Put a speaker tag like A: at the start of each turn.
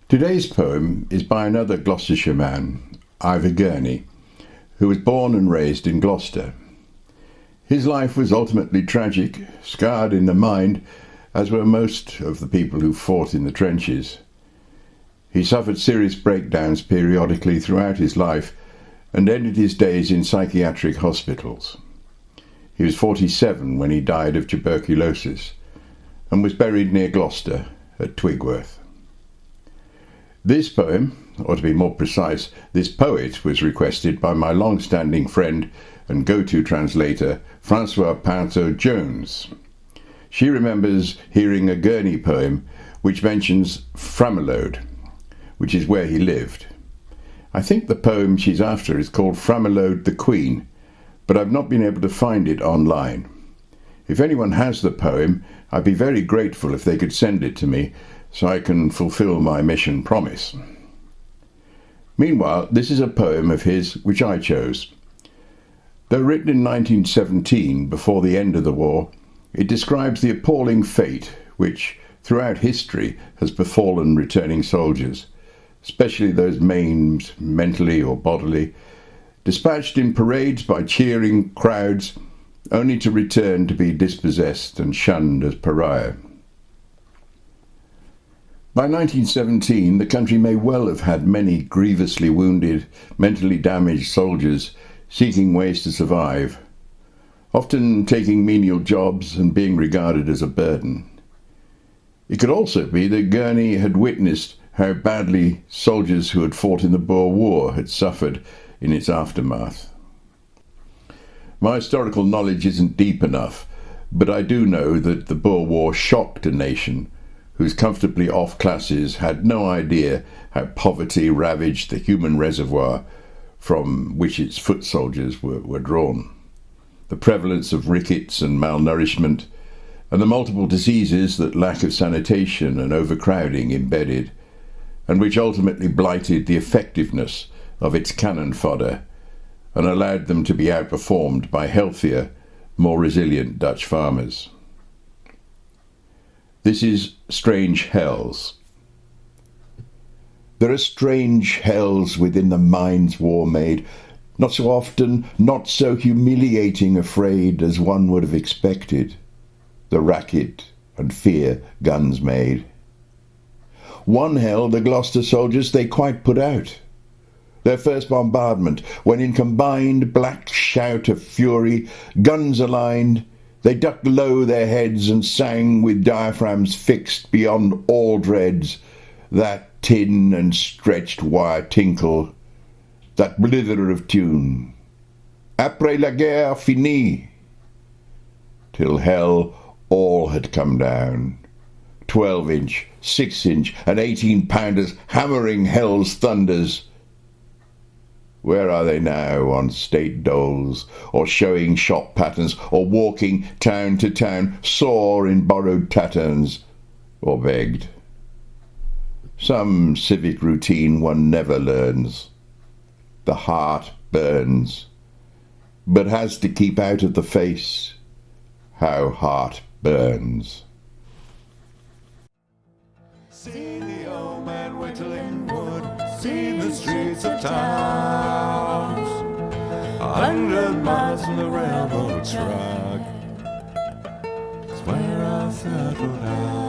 A: Today's poem is by another Gloucestershire man, Ivor Gurney, who was born and raised in Gloucester. His life was ultimately tragic, scarred in the mind, as were most of the people who fought in the trenches. He suffered serious breakdowns periodically throughout his life and ended his days in psychiatric hospitals. He was 47 when he died of tuberculosis and was buried near Gloucester at Twigworth. This poem, or to be more precise, this poet, was requested by my long-standing friend and go-to translator, Francois Pinto-Jones. She remembers hearing a Gurney poem which mentions Framelode, which is where he lived. I think the poem she's after is called Framelode the Queen, but I've not been able to find it online. If anyone has the poem, I'd be very grateful if they could send it to me so I can fulfill my mission promise. Meanwhile, this is a poem of his which I chose. Though written in 1917, before the end of the war, it describes the appalling fate which, throughout history, has befallen returning soldiers, especially those maimed mentally or bodily, dispatched in parades by cheering crowds, only to return to be dispossessed and shunned as pariah. By 1917, the country may well have had many grievously wounded, mentally damaged soldiers seeking ways to survive, often taking menial jobs and being regarded as a burden. It could also be that Gurney had witnessed how badly soldiers who had fought in the Boer War had suffered in its aftermath. My historical knowledge isn't deep enough, but I do know that the Boer War shocked a nation whose comfortably off classes had no idea how poverty ravaged the human reservoir from which its foot soldiers were drawn. The prevalence of rickets and malnourishment, and the multiple diseases that lack of sanitation and overcrowding embedded, and which ultimately blighted the effectiveness of its cannon fodder and allowed them to be outperformed by healthier, more resilient Dutch farmers. This is Strange Hells. There are strange hells within the minds war made, not so often, not so humiliating afraid as one would have expected. The racket and fear guns made. One hell the Gloucester soldiers they quite put out. Their first bombardment, when in combined black shout of fury, guns aligned, they ducked low their heads and sang with diaphragms fixed beyond all dreads, that tin and stretched wire tinkle, that blither of tune. Après la guerre finie, till hell all had come down. 12-inch, 6-inch, and 18-pounders hammering hell's thunders. Where are they now on state doles, or showing shop patterns, or walking town to town, sore in borrowed tatters, or begged? Some civic routine one never learns. The heart burns, but has to keep out of the face. How heart burns.
B: See the old man whittling wood, see the streets of towns, 100 miles from the railroad track is where I settled down.